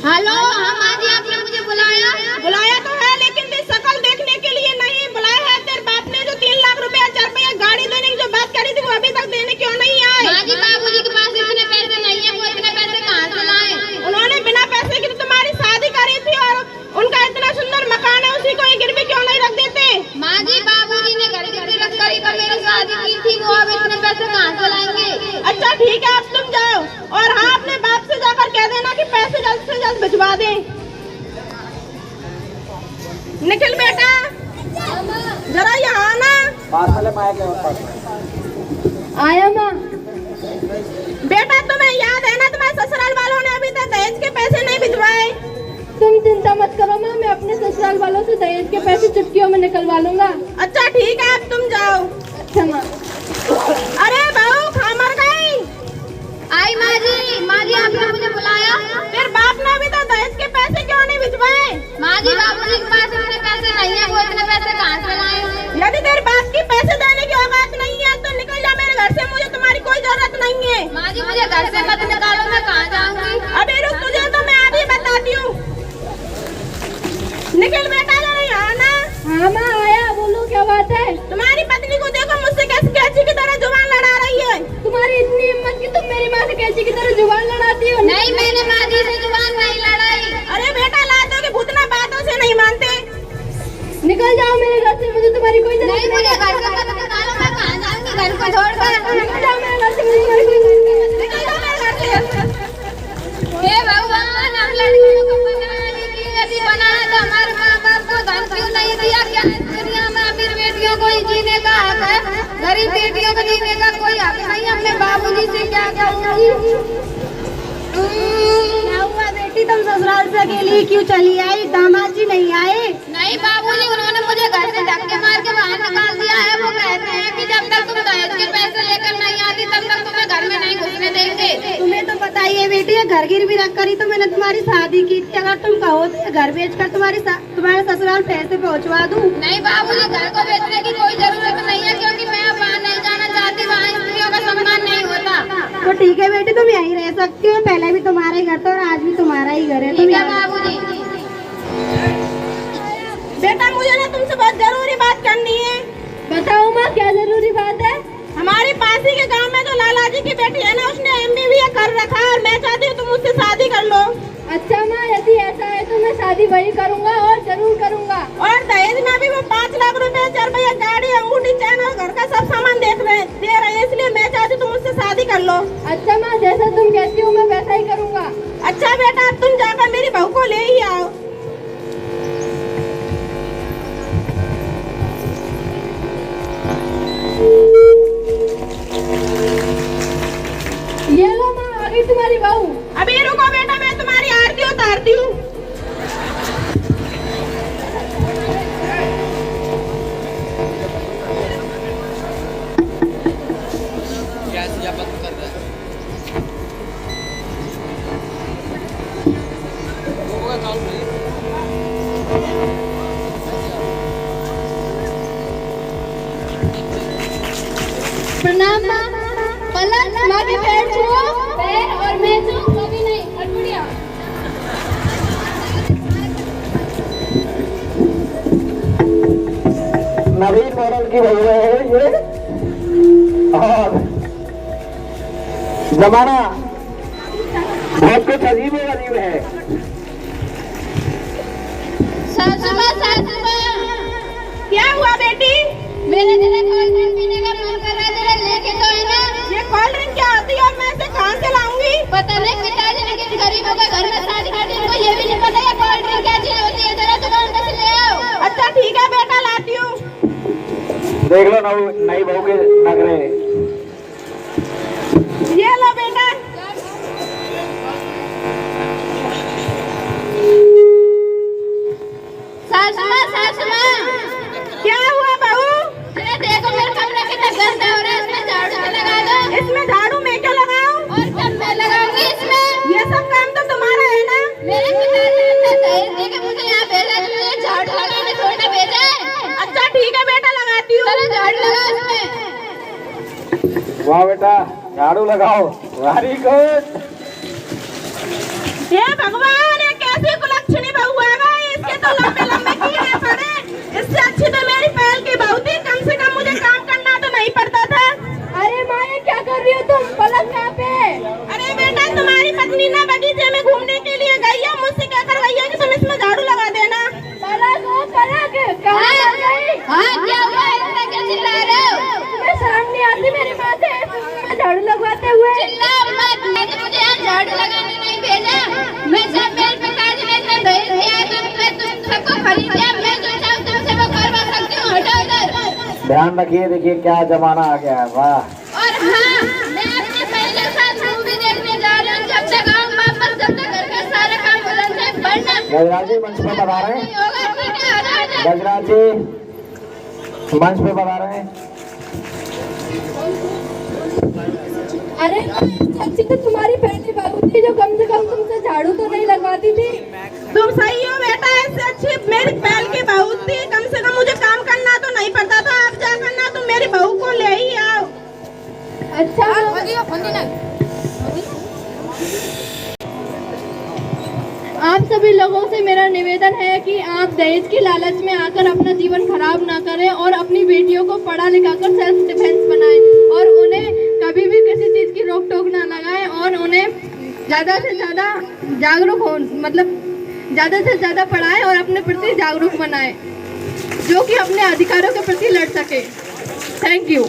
Hello, हाँ माँ जी, आपने मुझे बुलाया? बुलाया तो है, लेकिन तेरी शक्ल देखने के लिए नहीं बुलाया है। तेरे बाप ने जो 3 लाख रुपया 4 रुपया गाड़ी देने की जो बात करी थी, वो अभी तक देने क्यों नहीं आए? माँ जी, बाबूजी के पास इतने पैसे नहीं है, वो इतने पैसे कहाँ से लाए? उन्होंने बिना पैसे की तो तुम्हारी शादी करी थी, और उनका इतना सुंदर मकान है, उसी को एक गिरवी क्यों नहीं रख देते? माँ जी, बाबूजी ने घर गिरवी रख कर ही तो मेरी शादी की थी, वो अब इतने पैसे कहाँ से लाएंगे? अच्छा ठीक है, अब तुम जाओ, और हाँ अपने बाप से जाकर कह देना कि पैसे जल्द से जल्द भिजवा दें। निखिल बेटा, जरा यहाँ आना। आया माँ। बेटा तुम्हें याद है ना, तुम्हारे ससुराल वालों ने अभी तक दहेज के पैसे नहीं भिजवाए। तुम चिंता मत करो माँ, मैं अपने ससुराल वालों से दहेज के पैसे चुटकियों में निकलवा लूंगा। अच्छा ठीक है, अब तुम जाओ। अच्छा माँ। अरे बहू, खा मर गई? आई माँ जी, आपने मुझे बुलाया? फिर बाप ने अभी तक दहेज के पैसे क्यों नहीं भिजवाए? माँ जी, बाबूजी के पास इतने पैसे नहीं है, वो इतने पैसे कहाँ से लाए? यदि तेरे बाप की पैसे देने की औकात नहीं है तो निकल जा मेरे घर से, मुझे तुम्हारी कोई जरूरत नहीं है। माँ जी, मुझे घर से मत निकालो, मैं कहाँ जाऊँगी? अबे रुक, तुझे तो मैं अभी बताती हूँ। निकल बेटा, जरा यहाँ ना। हाँ माँ आया, बोलो क्या बात है? तुम्हारी पत्नी को देखो, मुझसे कैसे कैची की तरह जुबान लड़ा रही है। तुम्हारी इतनी हिम्मत कि तुम मेरी माँ से कैची की तरह जुबान लड़ाती हो? नहीं, मैंने माँ जी से जुबान नहीं लड़ाई। अरे बेटा, लातों के भूतना बातों से नहीं मानते। निकल जाओ मेरे घर से, मुझे तुम्हारी कोई जरूरत नहीं, मुझे घर से मत निकालो, मैं कहाँ जाऊँगी घर को छोड़कर? निकल जाओ मेरे घर से, मुझे तुम्हारी कोई जरूरत नहीं। निकल जाओ मेरे घर से। हे भगवान, हम लड़कियों को बनाने की यदि बनाया तो हमारे माँ बाप को धन क्यों नहीं दिया? क्या इस दुनिया में अमीर बेटियों को ही जीने का हक है, गरीब बेटियों को जीने का कोई हक नहीं? अपने बाबूजी से क्या कहूँगी? क्या हुआ बेटी, तुम ससुराल से अकेली क्यों चली आई? दामाद जी नहीं आए? नहीं बाबूजी, उन्होंने मुझे घर से धक्के मार के बाहर निकाल दिया है। वो कहते हैं कि जब तक तुम दहेज के पैसे लेकर नहीं आती तब तक तुम्हें घर में नहीं घुसने देंगे। तुम्हें तो पता ही है बेटी, घर गिरवी रख कर ही तो मैंने तुम्हारी शादी की थी। अगर तुम कहो तो घर बेच कर तुम्हारे ससुराल पैसे पहुँचवा दूँ। नहीं बाबूजी, घर को बेचने की कोई जरूरत नहीं है, क्योंकि मैं अब वहाँ नहीं जाना चाहती, वहाँ स्त्रियों का सम्मान नहीं होता। तो ठीक है बेटी, तुम यहीं रह सकती हो। पहले भी तुम्हारा ही घर था और आज भी तुम्हारा ही घर है। तुम ठीक है यहाँ बाबूजी। बेटा, मुझे ना तुमसे बहुत जरूरी बात करनी है। बताओ माँ, क्या जरूरी बात है? हमारे पास ही के गांव में जो लाला जी की बेटी है ना, उसने MBA कर रखा है, और मैं चाहती हूँ तुम उससे शादी कर लो। अच्छा माँ, यदि ऐसा है तो मैं शादी वही करूँगा और जरूर करूँगा। और दहेज में भी वो 5 लाख रुपए 4 रुपया गाड़ी, अंगूठी, चैन और घर का सब सामान दे रहे हैं, इसलिए मैं चाहती हूँ तुम उससे शादी कर लो। अच्छा माँ, जैसा तुम कहती हो मैं वैसा ही करूँगा। अच्छा बेटा, अब तुम जाकर मेरी बहू को ले ही आओ। ये लो माँ, आ गई तुम्हारी बहू। अभी रुको बेटा, मैं तुम्हारी आरती उतारती हूँ। प्रणाम माँ। पलक, माँ के पैर छुओ। पैर और मैं छू, कभी नहीं। हटबुड़िया। नवीन मॉडल की भैया है ये, और जमाना बहुत कुछ अजीब है। सासू माँ, क्या हुआ बेटी? मेरे जरा कोल्ड ड्रिंक पीने का मन कर रहा है, जरा लेके तो है ना। ये कोल्ड ड्रिंक क्या होती है और मैं इसे कहाँ से लाऊंगी? पता नहीं, पिताजी ने किस गरीबों के घर में शादी कर दी, इनको ये भी नहीं पता ये कोल्ड ड्रिंक क्या चीज होती है। जरा दुकान से ले आओ। अच्छा ठीक है बेटा, लाती हूँ। देख लो नई बहू के नखरे। ये लो बेटा। सासू माँ, क्या हुआ बहू? अरे देखो मेरे कमरा कितना गंदा हो रहा है, इसमें झाड़ू तो लगा दो। इसमें झाड़ू मैं क्यों लगाऊं? और कब मैं लगाऊंगी इसमें? ये सब काम तो तुम्हारा है ना। मेरे पिताजी ने इतना दहेज दे के मुझे यहाँ भेजा है, मुझे झाड़ू लगाने थोड़ी ना भेजा है। अच्छा ठीक है बेटा, लगाती हूँ। चलो झाड़ू लगाओ इसमें। वाह बेटा, झाड़ू लगाओ। Very good. हे भगवान, ये हाँ क्या हुआ, इतना क्या चिल्ला रहे हो? मैं शर्म नहीं आती मेरी माँ से मैं झाड़ू लगवाते हुए? चिल्ला मत, मैंने मुझे यहाँ झाड़ू लगाने नहीं भेजा। मैं सब मेरे पिताजी ने इतना दहेज दिया है तो मैं तुम सबको खरीद दिया। मैं जो चाहूँ तुमसे वो करवा सकती हूँ, हटो इधर। ध्यान रखिए, देखिए क्या जमाना आ गया है। वाह। और हाँ, मैं अपने भाई के साथ मूवी देखने जा रही हूँ। जब तक आऊँ वापस तब तक घर का सारा काम हो जाता है, वरना गजराज जी मंच पे बता रहे हैं। नहीं होगा। ठीक है, हटो इधर। गजराज जी मंच पे बता रहे हैं। अरे अच्छी तो तुम्हारी पहली बहू थी जो कम से कम तुमसे झाड़ू तो नहीं लगवाती थी। तुम सही हो बेटा, इससे अच्छी मेरी पहल की बहू थी। कम से कम मुझे काम करना तो नहीं पड़ता था। अब जा करना तो मेरी बहू को ले ही आओ। अच्छा आप सभी लोगों से मेरा निवेदन है कि आप दहेज की लालच में आकर अपना जीवन खराब ना करें और अपनी बेटियों को पढ़ा लिखा कर सेल्फ डिफेंस बनाएं और उन्हें कभी भी किसी चीज़ की रोक टोक ना लगाएं और उन्हें ज़्यादा से ज़्यादा जागरूक हो, मतलब ज़्यादा से ज़्यादा पढ़ाएं और अपने प्रति जागरूक बनाएं जो कि अपने अधिकारों के प्रति लड़ सके। Thank you.